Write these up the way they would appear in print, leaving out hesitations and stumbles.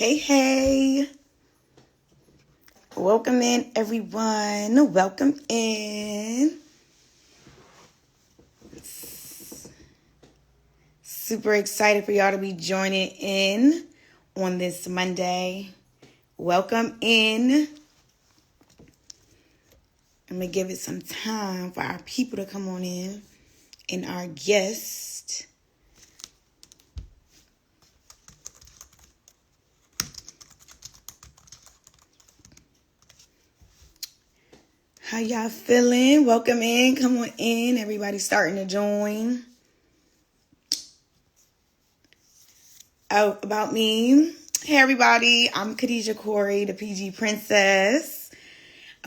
Hey. Welcome in, everyone. Welcome in. Super excited for y'all to be joining in on this Monday. Welcome in. I'm going to give it some time for our people to come on in and our guest. How y'all feeling? Welcome in. Come on in. Everybody's starting to join. Oh, about me. Hey, everybody. I'm Khadijah Corey, the PG Princess.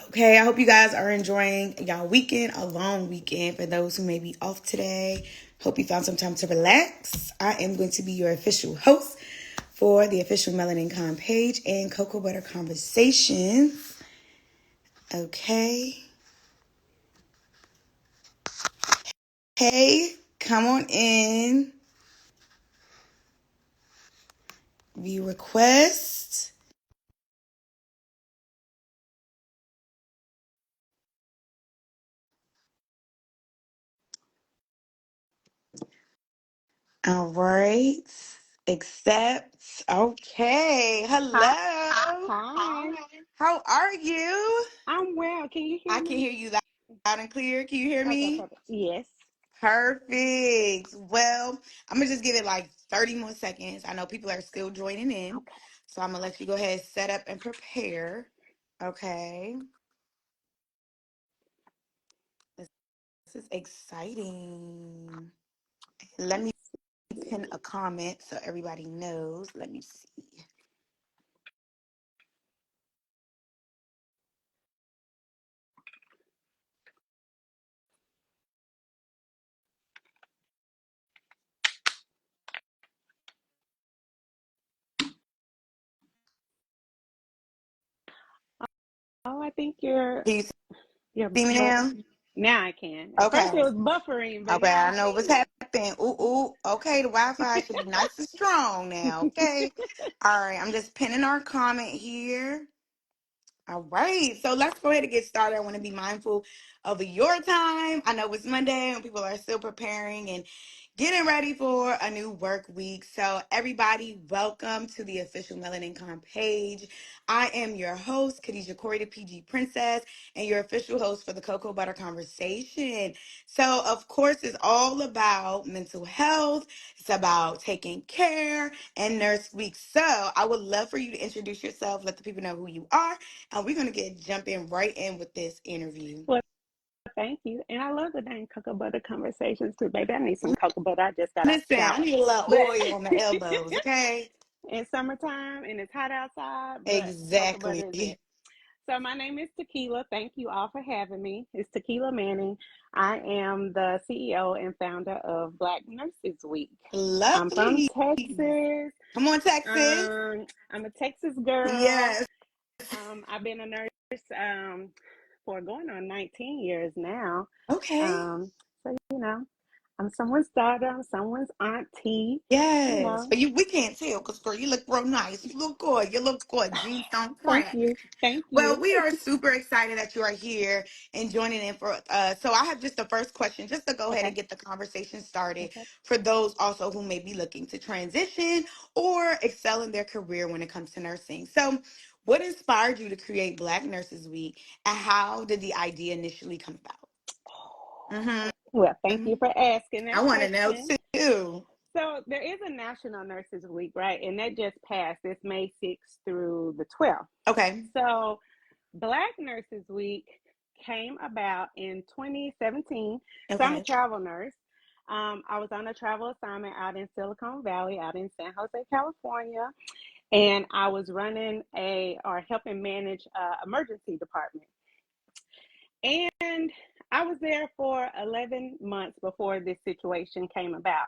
Okay, I hope you guys are enjoying y'all weekend, a long weekend for those who may be off today. Hope you found some time to relax. I am going to be your official host for the official Melanin Con page and Cocoa Butter Conversations. Okay. Hey, come on in. View request. All right. Accept. Okay. Hi. Hello. Hi. How are you? I'm well. Can you hear I can me? hear you loud and clear. Can you hear Okay, me? perfect. Yes. Perfect. Well, I'm going to just give it like 30 more seconds. I know people are still joining in. Okay. So I'm going to let you go ahead, set up and prepare. Okay. This is exciting. Let me pin a comment so everybody knows. Let me see. Oh, I think you're Can you you're see me buff. now? Now I can. At first it Okay. was buffering, but Okay, now I I know what's see you. happening. Ooh. Okay, the Wi-Fi should be nice and strong now. Okay. All right, I'm just pinning our comment here. All right, so let's go ahead and get started. I want to be mindful of your time. I know it's Monday and people are still preparing and getting ready for a new work week. So, everybody, welcome to the official Melanin Con page. I am your host, Khadijah Corey, the PG Princess, and your official host for the Cocoa Butter Conversation. So, of course, it's all about mental health, it's about taking care and Nurse Week. So, I would love for you to introduce yourself, let the people know who you are, and we're gonna get jumping right in with this interview. Well, thank you. And I love the name Cocoa Butter Conversations too, baby. I need some cocoa butter. I just got out Listen, the I shower. need a little But oil on the elbows, okay? in summertime and it's hot outside, but cocoa butter is Exactly. it. So my name is Tequila. Thank you all for having me. It's Tequila Manning. I am the CEO and founder of Black Nurses Week. I'm from Lovely. Texas. Come on, Texas. I'm a Texas girl. Yes. I've been a nurse for going on 19 years now. Okay. So I'm someone's daughter. I'm someone's auntie. You Yes. know. But we can't tell because girl, you look real nice. You look good. You look good. Jeans don't Thank crack. you. Thank Well, you. we are super excited that you are here and joining in for so I have just the first question just to go ahead and Okay. get the conversation started Okay. for those also who may be looking to transition or excel in their career when it comes to nursing. So, what inspired you to create Black Nurses Week and how did the idea initially come about? Well, thank Hmm. you for asking I that want to know question. too. So there is a National Nurses Week, right? And that just passed. It's May 6th through the 12th. Okay. So Black Nurses Week came about in 2017. So I'm a Okay. travel nurse. I was on a travel assignment out in Silicon Valley, out in San Jose, California, and I was running or helping manage a emergency department. And I was there for 11 months before this situation came about.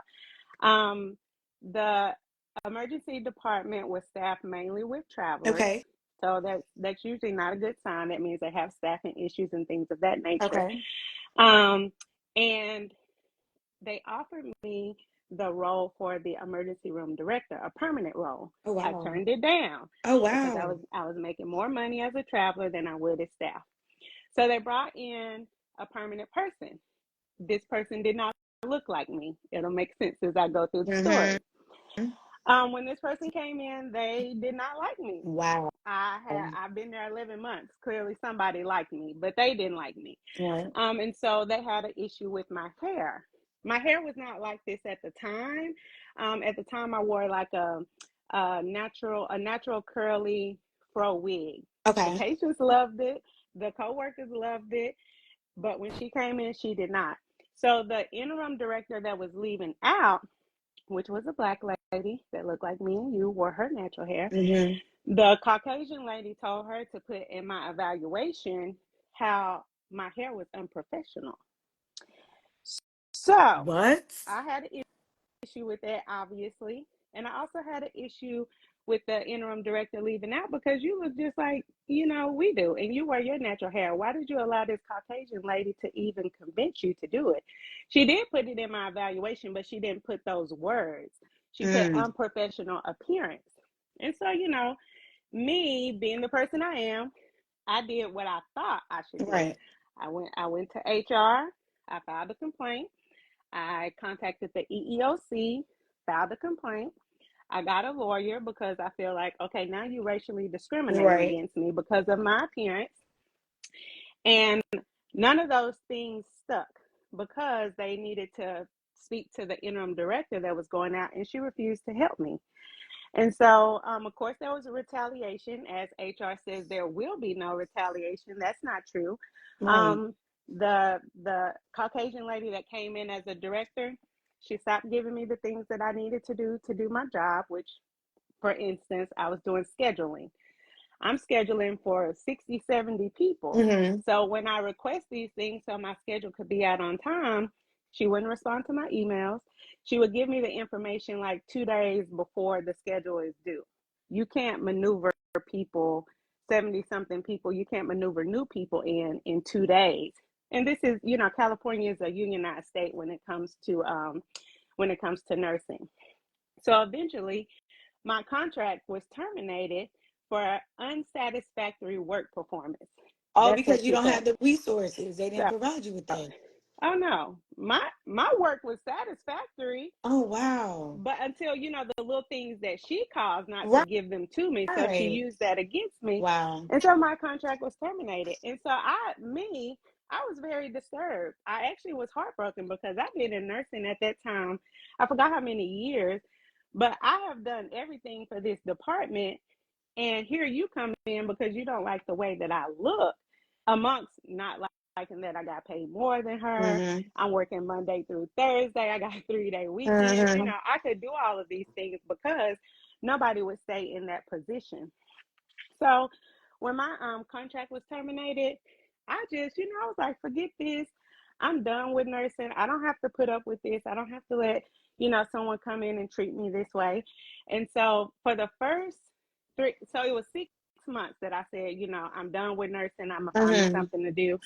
The emergency department was staffed mainly with travelers. Okay. So that's usually not a good sign. That means they have staffing issues and things of that nature. Okay. Um, and they offered me the role for the emergency room director, a permanent role. Oh I wow. turned it down Oh because wow. I was making more money as a traveler than I would as staff. So they brought in a permanent person. This person did not look like me. It'll make sense as I go through the Mm-hmm. story. When this person came in, they did not like me. Wow. I've been there 11 months. Clearly somebody liked me, but they didn't like me. Right. And so they had an issue with my hair. My hair was not like this at the time. At the time, I wore like a natural curly fro wig. The Okay. patients loved it. The coworkers loved it. But when she came in, she did not. So the interim director that was leaving out, which was a black lady that looked like me and you, wore her natural hair. Mm-hmm. The Caucasian lady told her to put in my evaluation how my hair was unprofessional. So What? I had an issue with that, obviously. And I also had an issue with the interim director leaving out because you look just like, we do. And you wear your natural hair. Why did you allow this Caucasian lady to even convince you to do it? She did put it in my evaluation, but she didn't put those words. She put Mm. unprofessional appearance. And so, me being the person I am, I did what I thought I should do. Right. I went to HR. I filed a complaint. I contacted the EEOC, filed a complaint. I got a lawyer because I feel like, okay, now you're racially discriminating Right. against me because of my appearance. And none of those things stuck because they needed to speak to the interim director that was going out, and she refused to help me. And so, of course, there was a retaliation. As HR says, there will be no retaliation. That's not true. Right. Um, the Caucasian lady that came in as a director, she stopped giving me the things that I needed to do my job, which, for instance, I was doing scheduling. I'm scheduling for 60, 70 people. Mm-hmm. So when I request these things so my schedule could be out on time, she wouldn't respond to my emails. She would give me the information like 2 days before the schedule is due. You can't maneuver people, 70 something people, you can't maneuver new people in 2 days. And this is, California is a unionized state when it comes to nursing. So eventually my contract was terminated for unsatisfactory work performance. All That's what because you she don't put. have the resources. They didn't So, provide you with that. oh no, my work was satisfactory, Oh wow. but until the little things that she caused not to Right. give them to me, so she Right. used that against me, Wow. and so my contract was terminated. And so I was very disturbed. I actually was heartbroken because I've been in nursing at that time. I forgot how many years, but I have done everything for this department. And here you come in because you don't like the way that I look, amongst not liking that I got paid more than her. Mm-hmm. I'm working Monday through Thursday. I got 3-day weekends. Mm-hmm. I could do all of these things because nobody would stay in that position. So when my contract was terminated, I just, I was like, forget this. I'm done with nursing. I don't have to put up with this. I don't have to let, someone come in and treat me this way. And so for the first so it was 6 months that I said, I'm done with nursing. I'm gonna find me Mm-hmm. something to do.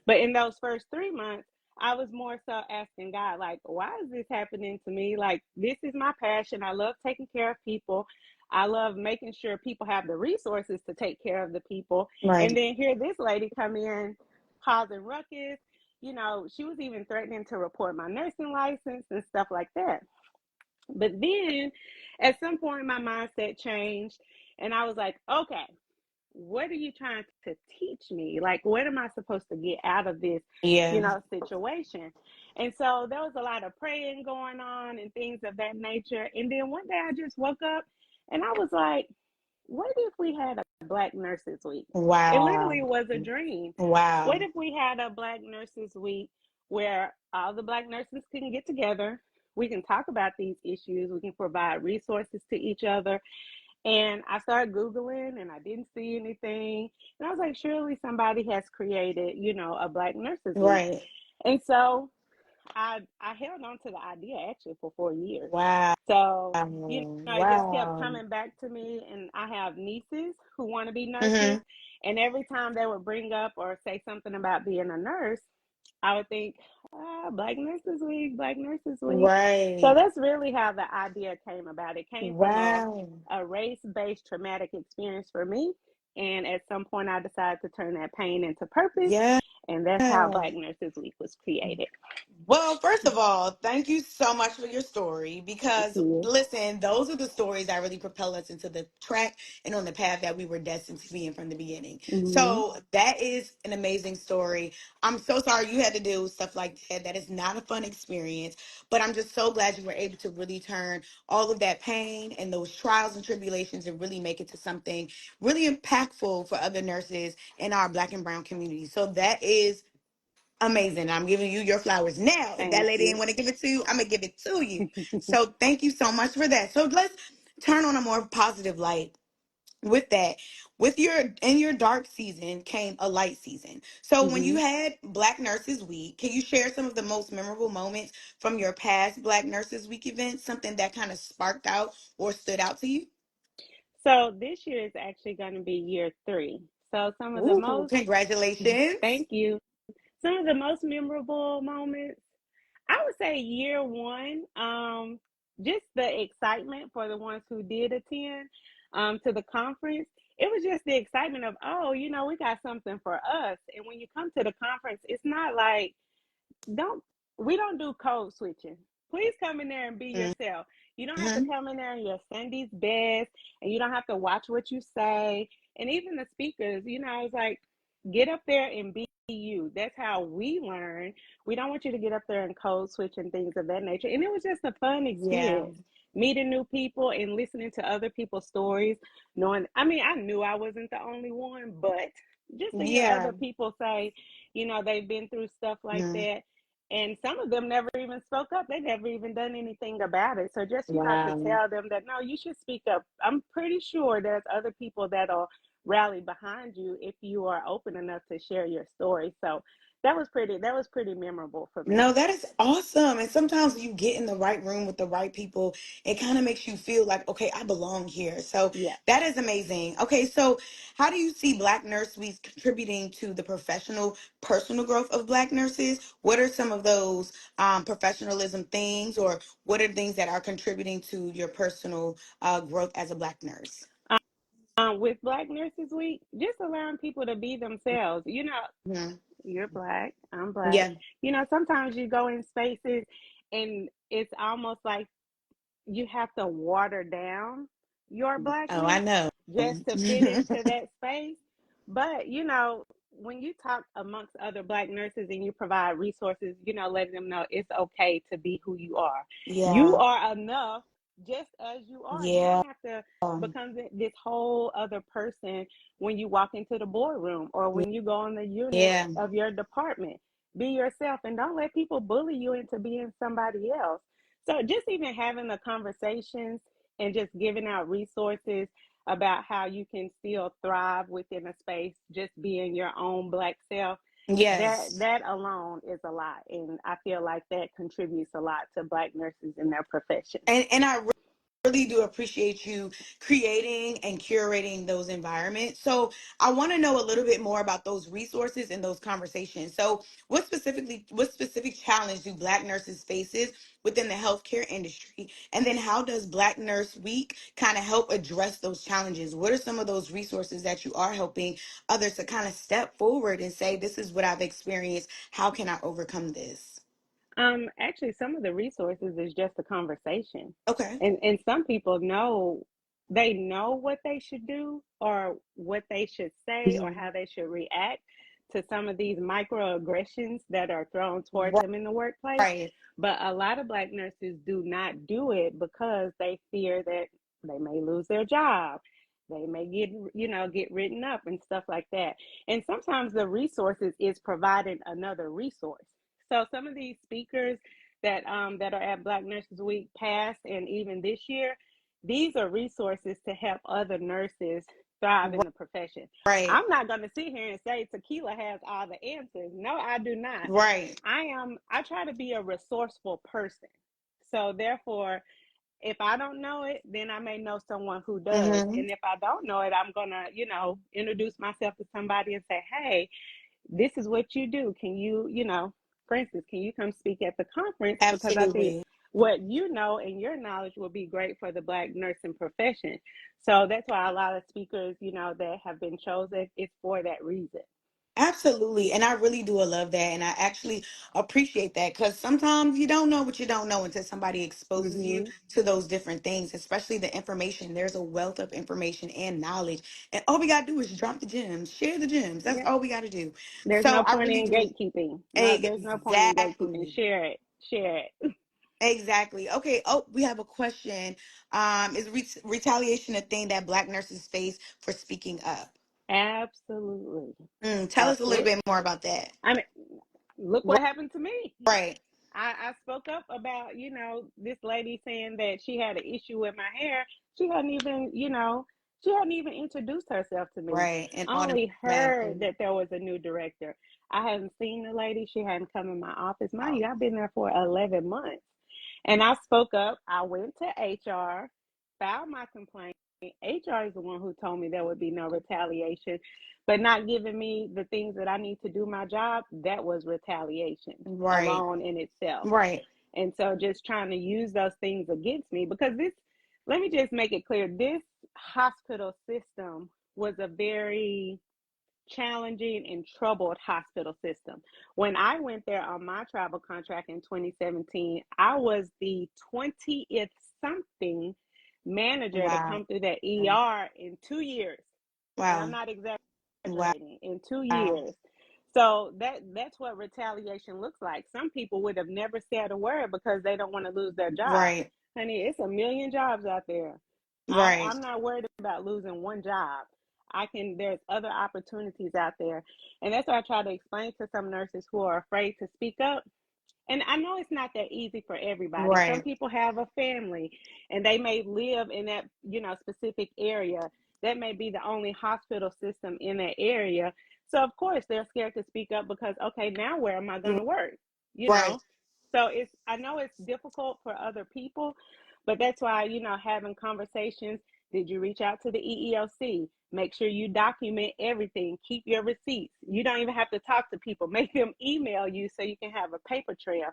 But in those first 3 months, I was more so asking God, like, why is this happening to me? Like, this is my passion. I love taking care of people. I love making sure people have the resources to take care of the people. Right. And then here this lady come in causing ruckus. She was even threatening to report my nursing license and stuff like that. But then at some point my mindset changed and I was like, okay, what are you trying to teach me? Like, what am I supposed to get out of this, Yeah. situation? And so there was a lot of praying going on and things of that nature. And then one day I just woke up and I was like, what if we had a Black Nurses Week? It literally Wow. was a dream. What Wow. if we had a Black Nurses Week where all the Black nurses can get together? We can talk about these issues. We can provide resources to each other. And I started Googling and I didn't see anything. And I was like, surely somebody has created, a Black Nurses Week. Right. And so I held on to the idea actually for 4 years. Wow. So, it just kept Wow. coming back to me. And I have nieces who want to be nurses. Mm-hmm. And every time they would bring up or say something about being a nurse, I would think, Black Nurses Week, Black Nurses Week. So Right. that's really how the idea came about. It came from Wow. a race based traumatic experience for me. And at some point, I decided to turn that pain into purpose. Yeah. And that's how Black Nurses Week was created. Well, first of all, thank you so much for your story Thank because, you. listen, those are the stories that really propel us into the track and on the path that we were destined to be in from the beginning. Hmm. So, that is an amazing story. I'm so sorry you had to do stuff like that. That is not a fun experience, but I'm just so glad you were able to really turn all of that pain and those trials and tribulations and really make it to something really impactful for other nurses in our Black and Brown community. So, that is amazing. I'm giving you your flowers. Now, if that Thank lady didn't you. want to give it to you, I'm gonna give it to you. So thank you so much for that. So let's turn on a more positive light with that. With your in your dark season came a light season. So when you Hmm. had Black Nurses Week, can you share some of the most memorable moments from your past Black Nurses Week events? Something that kind of sparked out or stood out to you? So this year is actually going to be year three. So some of the Ooh, most, congratulations. thank you. Some of the most memorable moments, I would say year one, just the excitement for the ones who did attend to the conference. It was just the excitement of, oh, we got something for us. And when you come to the conference, it's not like, don't we don't do code switching. Please come in there and be yourself. You don't have to Mhm. come in there in your Sunday's best, and you don't have to watch what you say. And even the speakers, it's like, get up there and be you. That's how we learn. We don't want you to get up there and code switch and things of that nature. And it was just a fun Yeah. experience, meeting new people and listening to other people's stories. Knowing, I mean, I knew I wasn't the only one, but just to hear Yeah. other people say, they've been through stuff like Mhm. that, and some of them never even spoke up. They never even done anything about it. So just, to Wow. tell them that, no, you should speak up. I'm pretty sure there's other people that'll rally behind you if you are open enough to share your story. So that was pretty memorable for me. No, that is awesome. And sometimes when you get in the right room with the right people, it kind of makes you feel like, okay, I belong here. So Yeah. that is amazing. Okay, so how do you see Black Nurse Weeks contributing to the professional, personal growth of Black nurses? What are some of those professionalism things, or what are things that are contributing to your personal growth as a Black nurse? With Black Nurses Week, just allowing people to be themselves. Mhm. You're Black, I'm Black. Yeah. Sometimes you go in spaces and it's almost like you have to water down your Oh, I blackness know. just to fit into that space. But, when you talk amongst other Black nurses and you provide resources, letting them know it's okay to be who you are. You Yeah. are enough just as you are. You Yeah. don't have to become this whole other person when you walk into the boardroom or when you go on the unit Yeah. of your department. Be yourself and don't let people bully you into being somebody else. So just even having the conversations and just giving out resources about how you can still thrive within a space, just being your own Black self, that Yes. that alone is a lot. And I feel like that contributes a lot to Black nurses in their profession. And I really do appreciate you creating and curating those environments. So I want to know a little bit more about those resources and those conversations. So what specific challenge do Black nurses faces within the healthcare industry? And then how does Black Nurse Week kind of help address those challenges? What are some of those resources that you are helping others to kind of step forward and say, this is what I've experienced. How can I overcome this? Actually, some of the resources is just a conversation, Okay. and some people know they know what they should do or what they should say or Mhm. how they should react to some of these microaggressions that are thrown towards them in the workplace. Right. But a lot of Black nurses do not do it because they fear that they may lose their job. They may get written up and stuff like that. And sometimes the resources is providing another resource. So some of these speakers that are at Black Nurses Week past and even this year, these are resources to help other nurses thrive in the profession. Right. I'm not going to sit here and say tequila has all the answers. No, I do not. Right. I try to be a resourceful person. So therefore, if I don't know it, then I may know someone who does. Hmm. And if I don't know it, I'm going to, introduce myself to somebody and say, "Hey, this is what you do. Can you, for instance, can you come speak at the conference? Because I think Absolutely. what you know and your knowledge will be great for the Black nursing profession. So that's why a lot of speakers, that have been chosen, it's for that reason. Absolutely. And I really do love that. And I actually appreciate that because sometimes you don't know what you don't know until somebody exposes you Hmm. to those different things, especially the information. There's a wealth of information and knowledge. And all we got to do is drop the gems, share the gems. That's Yeah. all we got to do. There's So no I point really in do. gatekeeping. No, there's no point in gatekeeping. Exactly. Share it. Share it. Exactly. Okay. Oh, we have a question. Is retaliation a thing that Black nurses face for speaking up? Absolutely. Tell us a little It, bit more about that. I mean, look what happened to me. Right. I spoke up about, this lady saying that she had an issue with my hair. She hadn't even, she hadn't even introduced herself to me. Right. And I only heard automatically. that there was a new director. I hadn't seen the lady. She hadn't come in my office. Mind you, I've been there for 11 months. And I spoke up. I went to HR, filed my complaint. HR is the one who told me there would be no retaliation, but not giving me the things that I need to do my job. That was retaliation Right. alone in itself. Right. And so just trying to use those things against me because let me just make it clear, this hospital system was a very challenging and troubled hospital system. When I went there on my travel contract in 2017, I was the 20th something manager to Wow. come through that ER in 2 years. And I'm Wow. not Wow. exaggerating, in 2 years. So that's what retaliation looks like. Some people would have never said a word because they don't want to lose their job. Right. Honey, it's a million jobs out there. Right. I'm not worried about losing one job. There's other opportunities out there. And that's what I try to explain to some nurses who are afraid to speak up. And I know it's not that easy for everybody. Some Right. people have a family and they may live in that, specific area. That may be the only hospital system in that area. So of course they're scared to speak up because okay, now where am I going to work? You Right. know. So I know it's difficult for other people, but that's why, having conversations. Did you reach out to the EEOC? Make sure you document everything. Keep your receipts. You don't even have to talk to people. Make them email you so you can have a paper trail.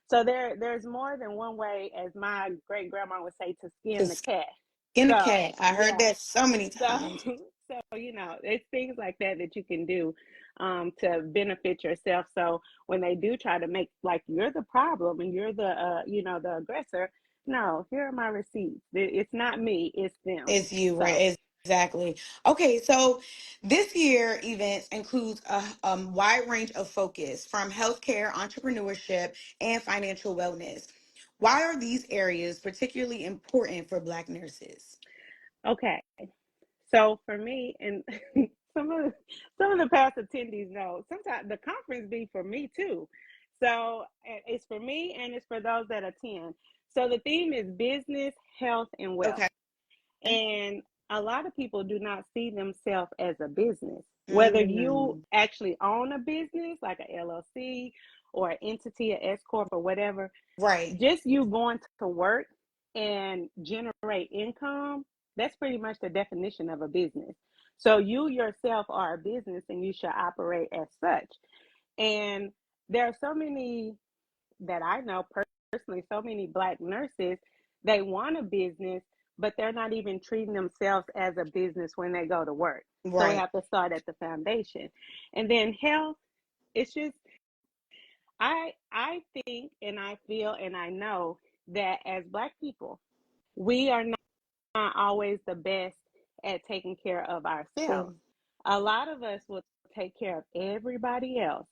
So there's more than one way, as my great grandma would say, to To skin the cat. skin a So cat. I heard yeah. that so many So times. it's things like that that you can do to benefit yourself. So when they do try to make like you're the problem and you're the the aggressor, no, here are my receipts. It's not me, it's them. It's you, So right? Exactly. Okay, so this year events includes a wide range of focus from healthcare, entrepreneurship, and financial wellness. Why are these areas particularly important for Black nurses? okay. So for me, and some of the past attendees know, sometimes the conference be for me too. So it's for me and it's for those that attend. So the theme is business, health, and wealth. Okay. And a lot of people do not see themselves as a business. Whether you Mm, actually own a business like a LLC or an entity, a S corp or whatever, right. just you going to work and generate income, that's pretty much the definition of a business. So you yourself are a business and you should operate as such. And there are so many that I know personally, so many Black nurses, they want a business, but they're not even treating themselves as a business when they go to work. So we Right. have to start at the foundation. And then health, it's just I think and I feel and I know that as Black people, we are not always the best at taking care of ourselves. True. A lot of us will take care of everybody else,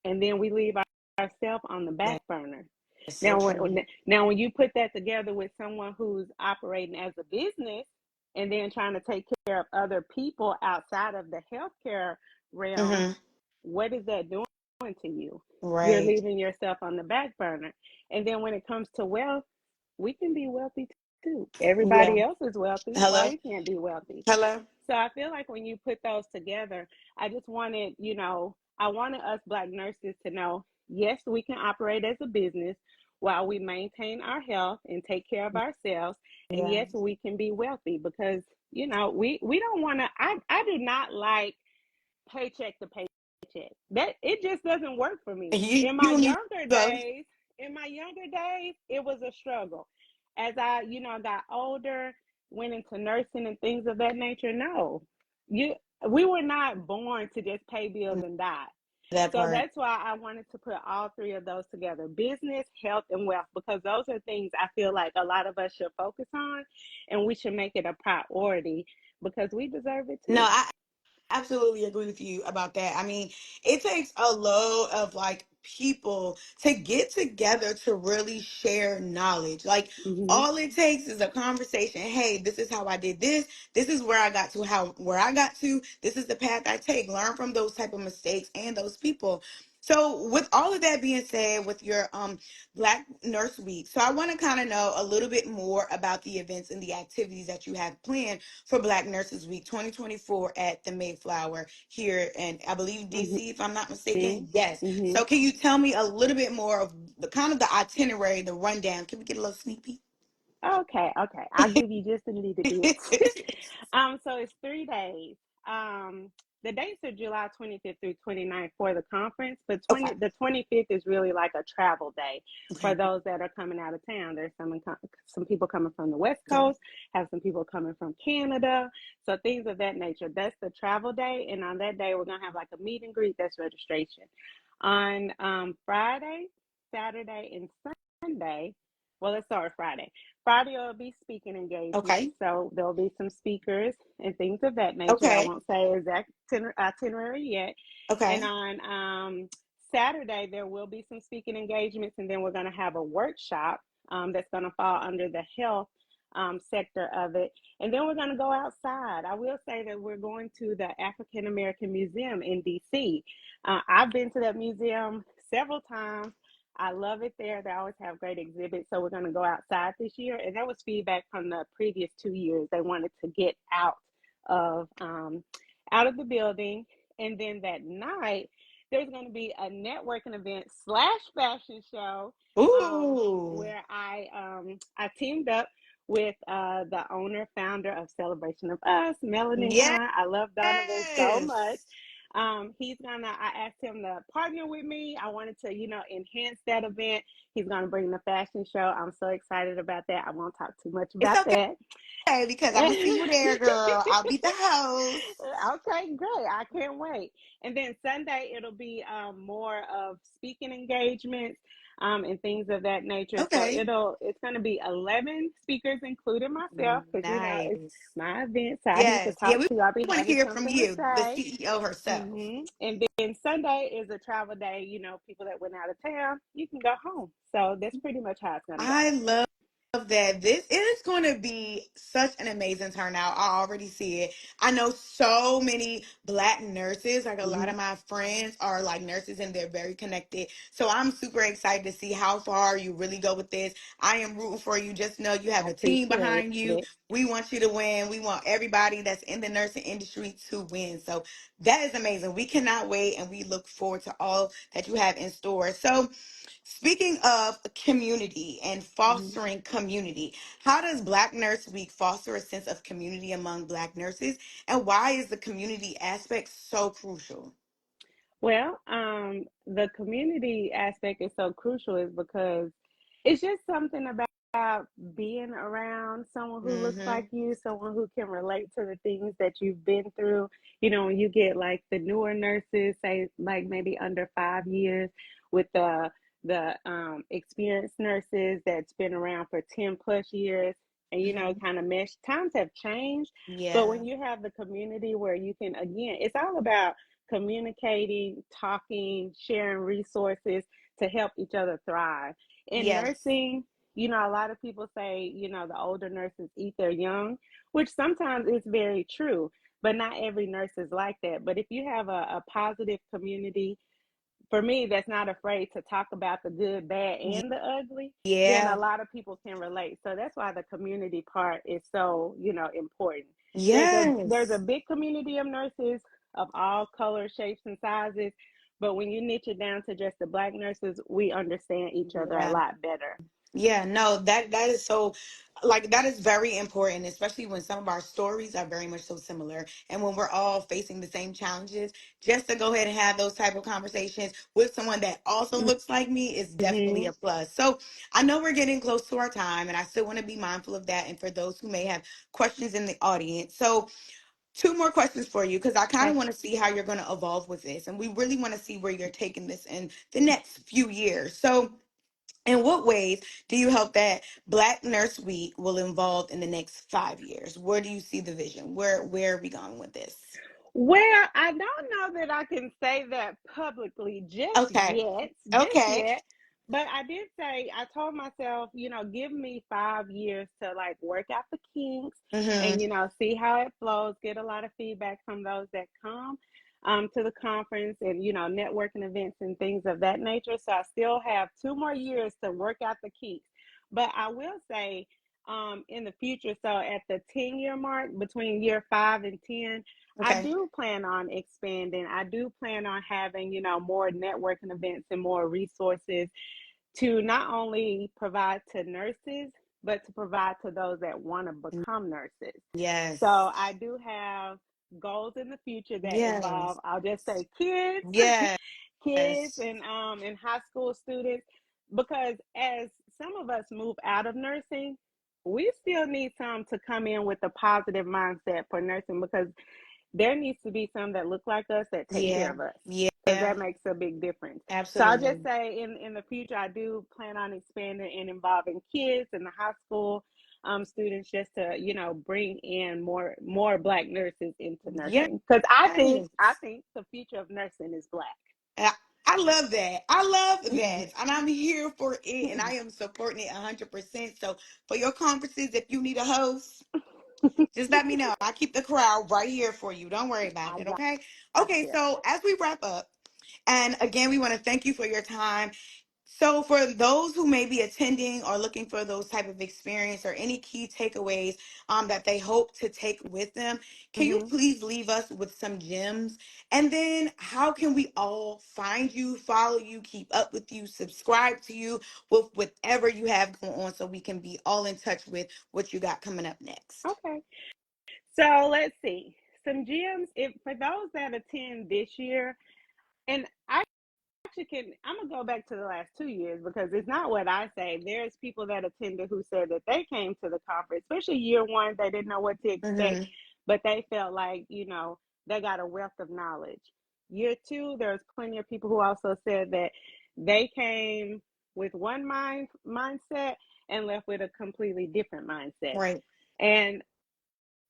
and then we leave ourselves on the back That's burner. so Now, true. when you put that together with someone who's operating as a business and then trying to take care of other people outside of the healthcare realm, Mm-hmm. what is that doing to you? You're Right. leaving yourself on the back burner. And then when it comes to wealth, we can be wealthy too. Yeah. Everybody else is wealthy. Why Hello. we can't be wealthy? Hello. So I feel like when you put those together, I just wanted, I wanted us Black nurses to know, yes, we can operate as a business while we maintain our health and take care of ourselves. And Yeah. yes, we can be wealthy because, we don't want to, I do not like paycheck to paycheck. That it just doesn't work for me. You, In my you and me younger both. days, it was a struggle. As I, got older, went into nursing and things of that nature. No, you, we were not born to just pay bills and die. That So part. that's why I wanted to put all three of those together: business, health, and wealth, because those are things I feel like a lot of us should focus on, and we should make it a priority because we deserve it No, too. I absolutely agree with you about that. I mean, it takes a load of like people to get together to really share knowledge. Like Hmm. all it takes is a conversation. Hey, this is how I did this. This is where I got to, how where I got to. This is the path I take. Learn from those type of mistakes and those people. So with all of that being said, with your Black Nurse Week, so I want to kind of know a little bit more about the events and the activities that you have planned for Black Nurses Week 2024 at the Mayflower here in, I believe, Hmm. DC, if I'm not mistaken. Yes. Hmm. So can you tell me a little bit more of the kind of the itinerary, the rundown? Can we get a little sneak peek? Okay, okay. I'll give you just a little bit. So it's 3 days. Um, the dates are July 25th through 29th for the conference, but Okay. the 25th is really like a travel day for Okay. those that are coming out of town. There's some people coming from the West Okay. Coast, have some people coming from Canada, so things of that nature. That's the travel day, and on that day we're gonna have like a meet and greet. That's registration. On Friday, Saturday, and Sunday. Well, let's start with Friday. Friday will be speaking engagements, Okay. so there'll be some speakers and things of that nature. I Okay. won't say exact itinerary yet. And Okay. on Saturday, there will be some speaking engagements, and then we're going to have a workshop that's going to fall under the health sector of it. And then we're going to go outside. I will say that we're going to the African American Museum in DC. I've been to that museum several times. I love it there. They always have great exhibits. So we're going to go outside this year. And that was feedback from the previous 2 years. They wanted to get of out of the building. And then that night, there's going to be a networking event slash fashion show Ooh. where I teamed up with the owner founder of Celebration of Us, Melanin Yes. Khan. I love Donovan so much. I asked him to partner with me. I wanted to, enhance that event. He's gonna bring the fashion show. I'm so excited about that. I won't talk too much It's about okay that. because I'm gonna see you there, girl. I'll be the host. Okay, great. I can't wait. And then Sunday it'll be more of speaking engagements and things of that nature. So Okay. it's going to be 11 speakers, including myself, because it's Nice. my event, so I need to Yes. Yeah, talk we to you. I'll be want to having hear from something to you, the say. CEO herself. And then Sunday is a travel day. People that went out of town, you can go home. So that's pretty much how it's going to go. I love that. This is going to be such an amazing turnout. I already see it. I know so many Black nurses. Like a lot Hmm. of my friends are like nurses and they're very connected. So I'm super excited to see how far you really go with this. I am rooting for you. Just know you have I a team appreciate behind you. it. We want you to win. We want everybody that's in the nursing industry to win. So that is amazing. We cannot wait and we look forward to all that you have in store. So, speaking of community and Mhm. fostering community, how does Black Nurse Week foster a sense of community among Black nurses? And why is the community aspect so crucial? Well, the community aspect is so crucial is because it's just something about being around someone who looks like Mm-hmm. you, someone who can relate to the things that you've been through. When you get like the newer nurses, say like maybe under 5 years, with the experienced nurses that's been around for 10 plus years, and Mm-hmm. kind of mesh. Times have changed, but Yeah. when you have the community where you can, again, it's all about communicating, talking, sharing resources to help each other thrive. In Yes. nursing, a lot of people say, the older nurses eat their young, which sometimes is very true, but not every nurse is like that. But if you have a positive community, for me, that's not afraid to talk about the good, bad, and the ugly, then a Yeah. lot of people can relate. So that's why the community part is so, important. There's a Yes. big community of nurses of all colors, shapes, and sizes. But when you niche it down to just the Black nurses, we understand each other a Yeah. lot better. Yeah, no, that is so like that is very important, especially when some of our stories are very much so similar, and when we're all facing the same challenges. Just to go ahead and have those type of conversations with someone that also looks like me is definitely Mm-hmm. a plus. So I know we're getting close to our time, and I still want to be mindful of that, and for those who may have questions in the audience. So two more questions for you, because I kind of Okay. want to see how you're going to evolve with this, and we really want to see where you're taking this in the next few years. So in what ways do you hope that Black Nurse Week will evolve in the next 5 years? Where do you see the vision? Where are we going with this? Well, I don't know that I can say that publicly Okay. just Okay. yet. But I did say, I told myself, give me 5 years to like work out the kinks Mm-hmm. and, see how it flows, get a lot of feedback from those that come to the conference and, networking events and things of that nature. So I still have 2 more years to work out the kinks. But I will say, in the future, so at the 10-year mark, between year 5 and 10, I Okay. do plan on expanding. I do plan on having, more networking events and more resources to not only provide to nurses, but to provide to those that want to become nurses. So Yes. I do have goals in the future that involve, Yes. I'll just say kids, Yes. kids and high school students, because as some of us move out of nursing, we still need some to come in with a positive mindset for nursing, because there needs to be some that look like us that take care Yeah. of us, because Yeah. that makes a big difference. So I'll just Absolutely. say in the future, I do plan on expanding and involving kids and the high school students, just to bring in more Black nurses into Yes. nursing, because I think the future of nursing is Black. I I love that. I love that. And I'm here for it, and I am supporting it 100%. So for your conferences, if you need a host, just let me know. I keep the crowd right here for you. Don't worry about I it, got okay? Okay, you. so as we wrap up, and again, we want to thank you for your time. So for those who may be attending or looking for those type of experience or any key takeaways that they hope to take with them, can you Hmm. please leave us with some gems? And then how can we all find you, follow you, keep up with you, subscribe to you with whatever you have going on, so we can be all in touch with what you got coming up next? Okay. So let's see. Some gems, if for those that attend this year, and I actually can, I'm gonna go back to the last 2 years, because it's not what I say. There's people that attended who said that they came to the conference, especially year one, they didn't know what to expect, Mm-hmm. but they felt like, they got a wealth of knowledge. Year two, there's plenty of people who also said that they came with one mindset and left with a completely different mindset. Right. And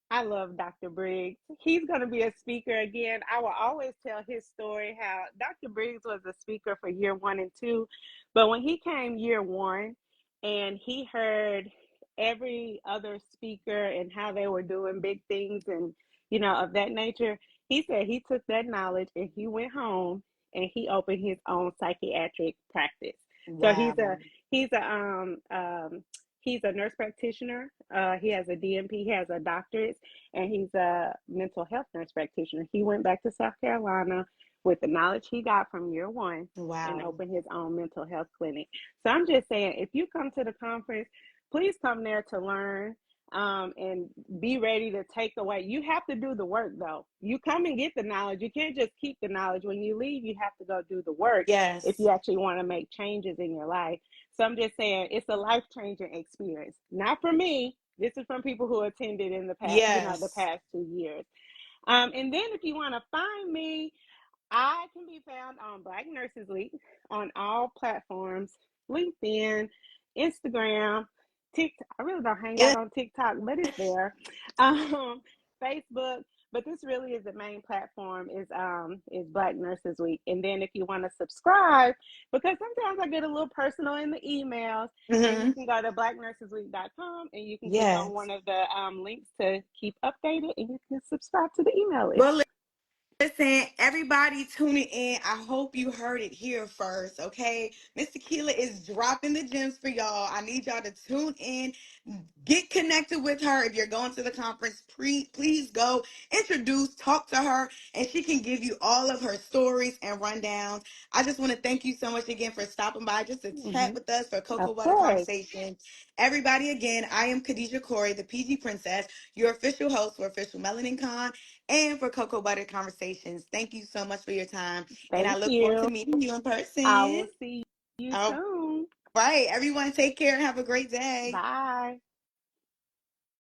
I love Dr. Briggs. He's going to be a speaker again. I will always tell his story how Dr. Briggs was a speaker for year one and two. But when he came year one and he heard every other speaker and how they were doing big things and, of that nature, he said he took that knowledge and he went home and he opened his own psychiatric practice. So Wow. he's a he's a nurse practitioner. He has a DNP, he has a doctorate, and he's a mental health nurse practitioner. He went back to South Carolina with the knowledge he got from year one and Wow. opened his own mental health clinic. So I'm just saying, if you come to the conference, please come there to learn, and be ready to take away. You have to do the work, though. You come and get the knowledge. You can't just keep the knowledge. When you leave, you have to go do the work if Yes. you actually want to make changes in your life. So I'm just saying, it's a life changing experience. Not for me. This is from people who attended in the past, the Yes. past 2 years. And then if you want to find me, I can be found on Black Nurses Week on all platforms: LinkedIn, Instagram, TikTok. I really don't hang Yeah. out on TikTok, but it's there. Um, Facebook. But this really is the main platform, is Black Nurses Week. And then if you want to subscribe, because sometimes I get a little personal in the emails, then you Mm-hmm. can go to blacknursesweek.com and you can click on Yes. one of the links to keep updated, and you can subscribe to the email list. Well, Listen, everybody tuning in. I hope you heard it here first, okay? Miss Tequila is dropping the gems for y'all. I need y'all to tune in, get connected with her. If you're going to the conference, please go introduce, talk to her, and she can give you all of her stories and rundowns. I just want to thank you so much again for stopping by just to chat Hmm. with us for Cocoa Of Butter course. Conversation. Everybody, again, I am Khadijah Corey, the PG Princess, your official host for Official Melanin Con and for Cocoa Butter Conversations. Thank you so much for your time. And I Thank look forward to you. meeting you in I person. will see you All soon. right. Everyone, take care and have a great day. Bye.